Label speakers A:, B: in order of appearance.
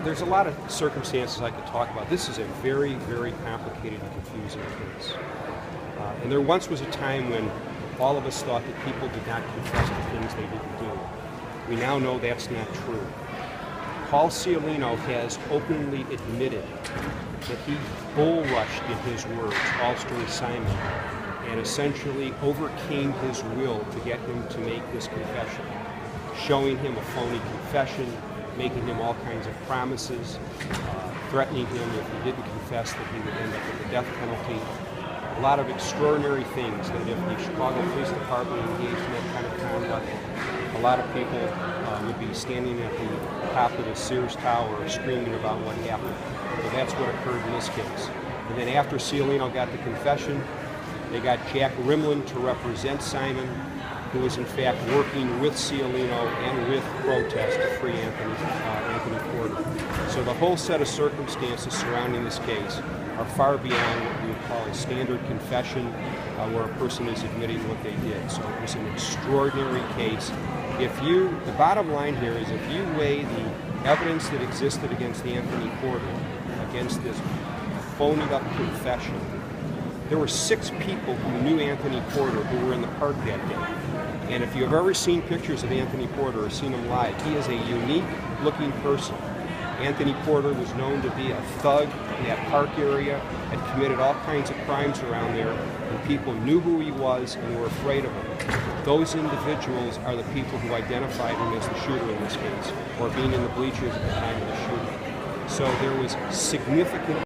A: There's a lot of circumstances I could talk about. This is a very, very complicated and confusing case. And there once was a time when all of us thought that people did not confess to things they didn't do. We now know that's not true. Paul Ciolino has openly admitted that he bull rushed in his words Alston Simon and essentially overcame his will to get him to make this confession, showing him a phony confession, making him all kinds of promises, threatening him if he didn't confess that he would end up with the death penalty. A lot of extraordinary things that if the Chicago Police Department engaged in that kind of conduct, a lot of people would be standing at the top of the Sears Tower screaming about what happened. So that's what occurred in this case. And then after Ciolino got the confession, they got Jack Rimland to represent Simon, who was in fact working with Ciolino and with protest to free Anthony Porter. So the whole set of circumstances surrounding this case are far beyond what we would call a standard confession where a person is admitting what they did. So it was an extraordinary case. The bottom line here is if you weigh the evidence that existed against Anthony Porter, against this phonied up confession, there were 6 people who knew Anthony Porter who were in the park that day. And if you've ever seen pictures of Anthony Porter or seen him live, he is a unique looking person. Anthony Porter was known to be a thug in that park area, had committed all kinds of crimes around there, and people knew who he was and were afraid of him. Those individuals are the people who identified him as the shooter in this case, or being in the bleachers at the time of the shooting. So there was significant